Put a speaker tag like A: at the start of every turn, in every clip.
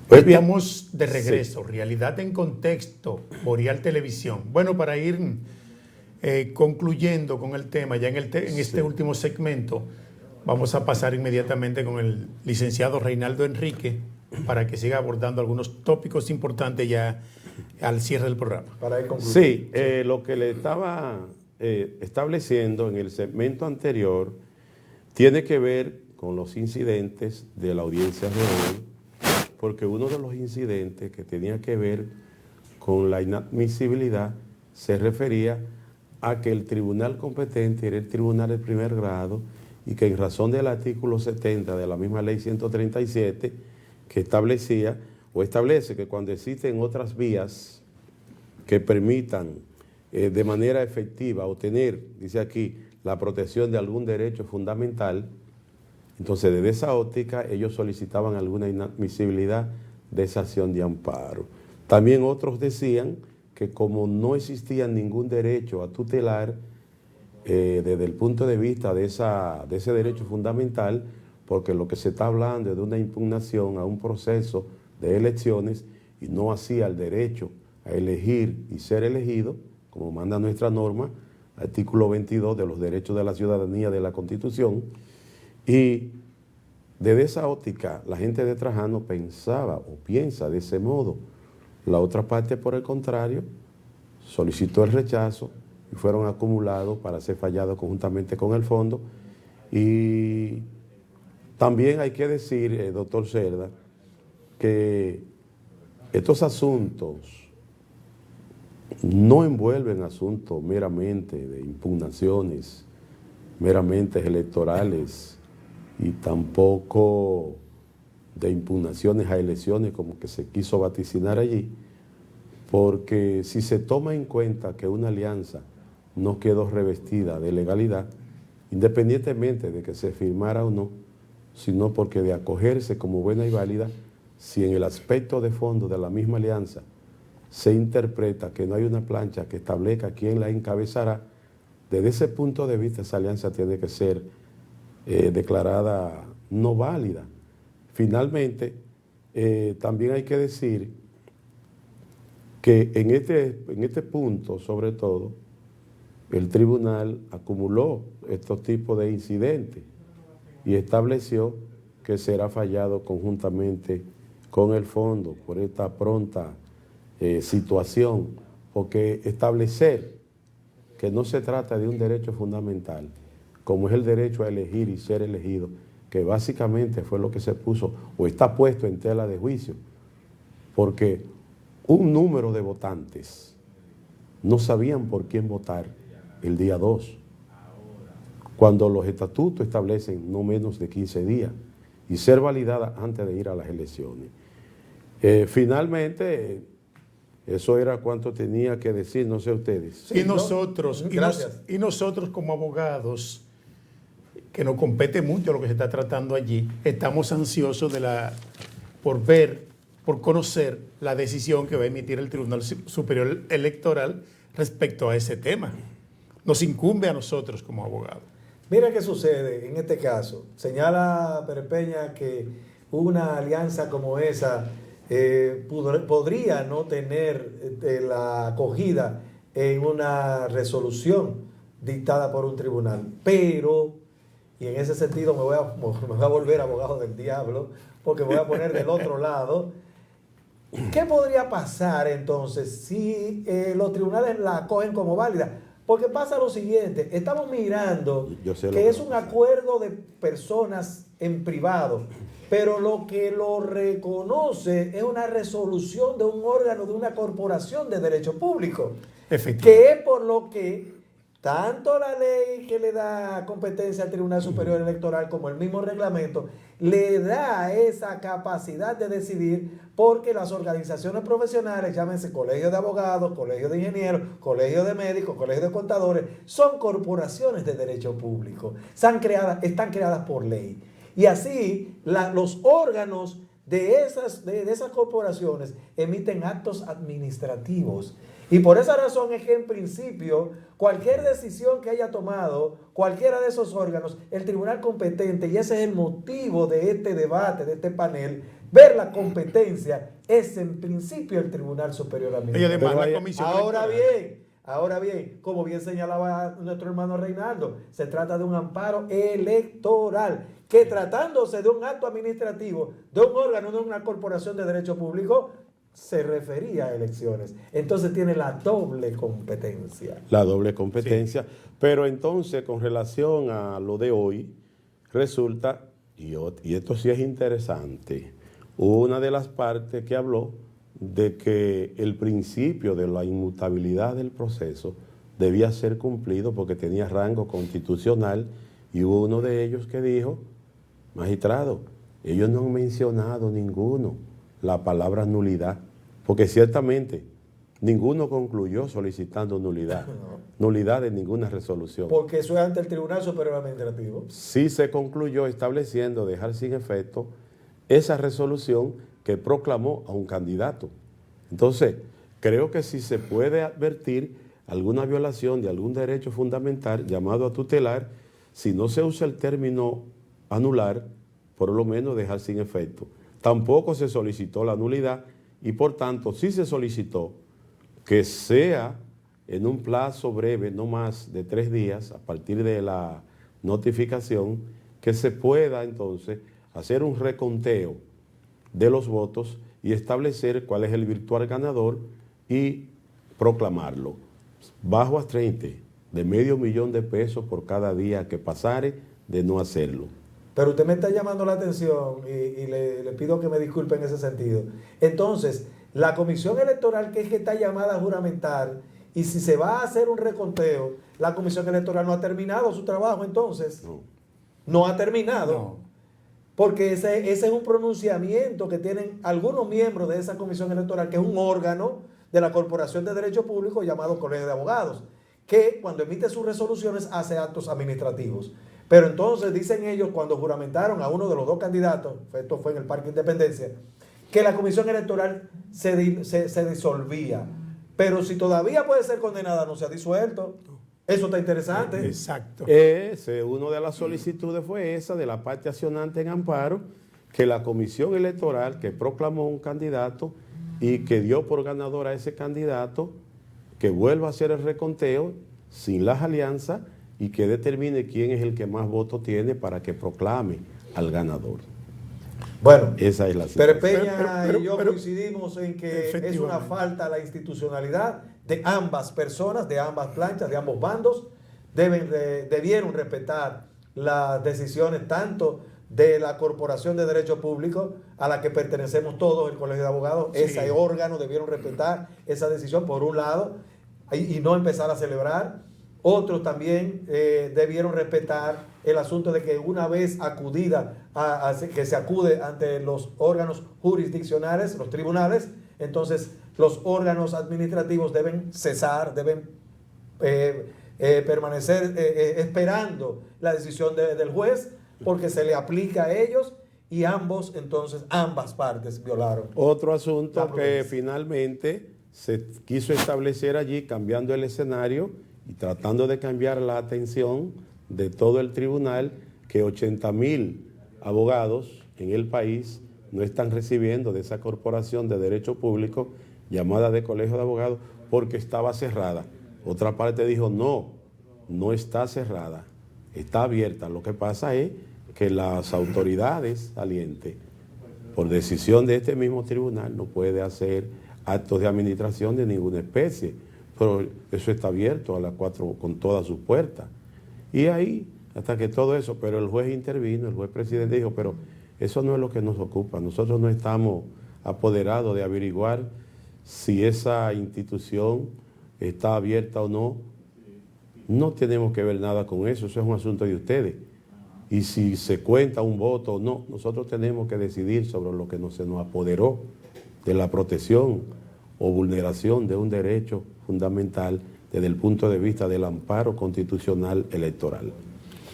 A: Pues bien,
B: estamos de regreso, sí. Realidad en Contexto, Boreal Televisión. Bueno, para ir concluyendo con el tema, ya en este último segmento, vamos a pasar inmediatamente con el licenciado Reinaldo Enrique para que siga abordando algunos tópicos importantes ya al cierre del programa.
A: Para ir concluyendo. Sí, lo que le estaba estableciendo en el segmento anterior tiene que ver con los incidentes de la audiencia de hoy, porque uno de los incidentes que tenía que ver con la inadmisibilidad se refería a que el tribunal competente era el tribunal de primer grado y que en razón del artículo 70 de la misma ley 137 que establecía o establece que cuando existen otras vías que permitan de manera efectiva obtener, dice aquí, la protección de algún derecho fundamental, entonces desde esa óptica ellos solicitaban alguna inadmisibilidad de esa acción de amparo. También otros decían que como no existía ningún derecho a tutelar desde el punto de vista de ese derecho fundamental, porque lo que se está hablando es de una impugnación a un proceso de elecciones y no hacía el derecho a elegir y ser elegido, como manda nuestra norma, artículo 22 de los derechos de la ciudadanía de la Constitución. Y desde esa óptica, la gente de Trajano pensaba o piensa de ese modo. La otra parte, por el contrario, solicitó el rechazo y fueron acumulados para ser fallados conjuntamente con el fondo. Y también hay que decir, doctor Cerda, que estos asuntos no envuelven asuntos meramente de impugnaciones, meramente electorales y tampoco de impugnaciones a elecciones como que se quiso vaticinar allí, porque si se toma en cuenta que una alianza no quedó revestida de legalidad, independientemente de que se firmara o no, sino porque de acogerse como buena y válida, si en el aspecto de fondo de la misma alianza se interpreta que no hay una plancha que establezca quién la encabezará, desde ese punto de vista esa alianza tiene que ser declarada no válida. Finalmente, también hay que decir que en este punto, sobre todo, el tribunal acumuló estos tipos de incidentes y estableció que será fallado conjuntamente con el fondo por esta pronta situación, porque establecer que no se trata de un derecho fundamental, como es el derecho a elegir y ser elegido, que básicamente fue lo que se puso o está puesto en tela de juicio, porque un número de votantes no sabían por quién votar el día 2, cuando los estatutos establecen no menos de 15 días y ser validada antes de ir a las elecciones. Finalmente, eso era cuanto tenía que decir, no sé ustedes.
B: Sí, y nosotros como abogados, que nos compete mucho lo que se está tratando allí, estamos ansiosos por conocer la decisión que va a emitir el Tribunal Superior Electoral respecto a ese tema. Nos incumbe a nosotros como abogados.
C: Mira qué sucede en este caso. Señala Pérez Peña que una alianza como esa podría no tener la acogida en una resolución dictada por un tribunal, pero, y en ese sentido me voy a volver abogado del diablo, porque me voy a poner del otro lado. ¿Qué podría pasar entonces si los tribunales la acogen como válida? Porque pasa lo siguiente, estamos mirando que es un acuerdo de personas en privado, pero lo que lo reconoce es una resolución de un órgano de una corporación de derecho público, que es por lo que tanto la ley que le da competencia al Tribunal Superior Electoral como el mismo reglamento le da esa capacidad de decidir, porque las organizaciones profesionales, llámense colegio de abogados, colegio de ingenieros, colegio de médicos, colegio de contadores, son corporaciones de derecho público, están creadas por ley. Y así los órganos de esas corporaciones emiten actos administrativos. Y por esa razón es que en principio cualquier decisión que haya tomado cualquiera de esos órganos, el tribunal competente, y ese es el motivo de este debate, de este panel, ver la competencia es en principio el Tribunal Superior
B: Y
C: Administrativo.
B: además la comisión
C: Ahora bien, como bien señalaba nuestro hermano Reinaldo, se trata de un amparo electoral que, tratándose de un acto administrativo, de un órgano, de una corporación de derecho público, se refería a elecciones. Entonces tiene la doble competencia.
A: La doble competencia. Sí. Pero entonces, con relación a lo de hoy, resulta, y esto sí es interesante, una de las partes que habló de que el principio de la inmutabilidad del proceso debía ser cumplido porque tenía rango constitucional, y hubo uno de ellos que dijo: magistrado, ellos no han mencionado ninguno la palabra nulidad, porque ciertamente ninguno concluyó solicitando nulidad, nulidad de ninguna resolución.
C: Porque eso es ante el Tribunal Superior Administrativo.
A: Sí se concluyó estableciendo dejar sin efecto esa resolución que proclamó a un candidato. Entonces, creo que si se puede advertir alguna violación de algún derecho fundamental llamado a tutelar, si no se usa el término anular, por lo menos dejar sin efecto. Tampoco se solicitó la nulidad y por tanto sí se solicitó que sea en un plazo breve, no más de 3 días, a partir de la notificación, que se pueda entonces hacer un reconteo de los votos y establecer cuál es el virtual ganador y proclamarlo. Bajo a 30, de $500,000 de pesos por cada día que pasare de no hacerlo.
C: Pero usted me está llamando la atención y le pido que me disculpe en ese sentido. Entonces, la comisión electoral, que es que está llamada a juramentar, y si se va a hacer un reconteo, la comisión electoral no ha terminado su trabajo entonces. No ha terminado. No. Porque ese es un pronunciamiento que tienen algunos miembros de esa comisión electoral, que es un órgano de la Corporación de Derecho Público llamado Colegio de Abogados, que cuando emite sus resoluciones hace actos administrativos. Pero entonces dicen ellos, cuando juramentaron a uno de los 2 candidatos, esto fue en el Parque Independencia, que la comisión electoral se disolvía. Pero si todavía puede ser condenada, no se ha disuelto. Eso está interesante.
B: Exacto.
A: Una de las solicitudes fue esa de la parte accionante en amparo, que la comisión electoral que proclamó un candidato y que dio por ganador a ese candidato, que vuelva a hacer el reconteo sin las alianzas y que determine quién es el que más votos tiene para que proclame al ganador.
C: Bueno,
A: esa es la situación.
C: Peña y yo coincidimos en que es una falta a la institucionalidad de ambas personas, de ambas planchas, de ambos bandos. Debieron respetar las decisiones tanto de la Corporación de Derecho Público, a la que pertenecemos todos, el Colegio de Abogados, sí. Ese órgano debieron respetar esa decisión por un lado y no empezar a celebrar. Otros también debieron respetar el asunto de que una vez acudida, que se acude ante los órganos jurisdiccionales, los tribunales, entonces los órganos administrativos deben cesar, deben permanecer esperando la decisión del juez, porque se le aplica a ellos y ambas partes violaron.
A: Otro asunto que finalmente se quiso establecer allí, cambiando el escenario y tratando de cambiar la atención de todo el tribunal, que 80,000 abogados en el país no están recibiendo de esa Corporación de Derecho Público llamada de Colegio de Abogados porque estaba cerrada. Otra parte dijo, no está cerrada, está abierta. Lo que pasa es que las autoridades salientes, por decisión de este mismo tribunal, no puede hacer actos de administración de ninguna especie, pero eso está abierto a las 4 con todas sus puertas. Y ahí, hasta que todo eso, pero el juez intervino, el juez presidente dijo, pero eso no es lo que nos ocupa, nosotros no estamos apoderados de averiguar si esa institución está abierta o no. No tenemos que ver nada con eso, eso es un asunto de ustedes. Y si se cuenta un voto o no, nosotros tenemos que decidir sobre lo que se nos apoderó de la protección o vulneración de un derecho fundamental desde el punto de vista del amparo constitucional electoral.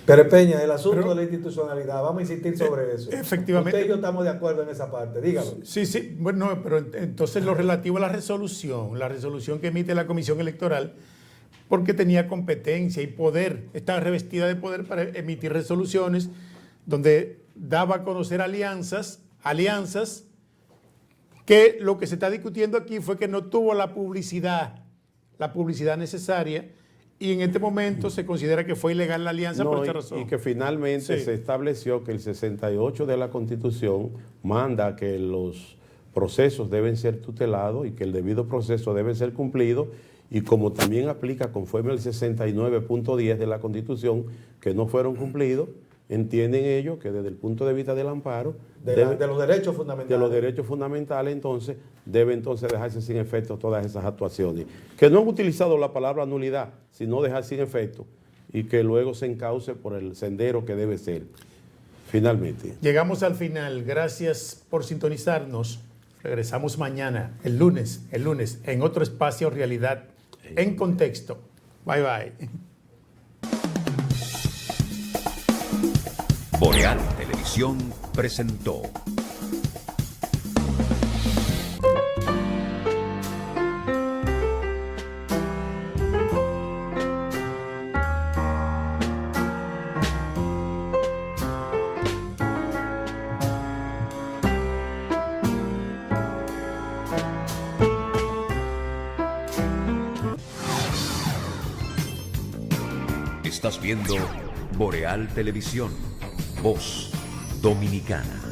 C: Pero Peña, el asunto de la institucionalidad, vamos a insistir sobre eso.
B: Efectivamente.
C: Usted y yo estamos de acuerdo en esa parte, dígalo.
B: Sí, bueno, pero entonces lo relativo a la resolución que emite la Comisión Electoral, porque tenía competencia y poder, estaba revestida de poder para emitir resoluciones donde daba a conocer alianzas alianzas, que lo que se está discutiendo aquí fue que no tuvo la publicidad necesaria, y en este momento se considera que fue ilegal la alianza por esta razón.
A: Y que finalmente
B: Sí.
A: se estableció que el 68 de la Constitución manda que los procesos deben ser tutelados y que el debido proceso debe ser cumplido, y como también aplica conforme al 69.10 de la Constitución, que no fueron cumplidos, entienden ellos que desde el punto de vista del amparo,
C: de los derechos fundamentales.
A: de los derechos fundamentales, entonces, debe entonces dejarse sin efecto todas esas actuaciones. Que no han utilizado la palabra nulidad, sino dejar sin efecto, y que luego se encauce por el sendero que debe ser. Finalmente.
B: Llegamos al final. Gracias por sintonizarnos. Regresamos mañana, el lunes, en otro espacio Realidad en Contexto. Bye, bye.
D: Boreal Televisión presentó. Estás viendo Boreal Televisión, voz dominicana.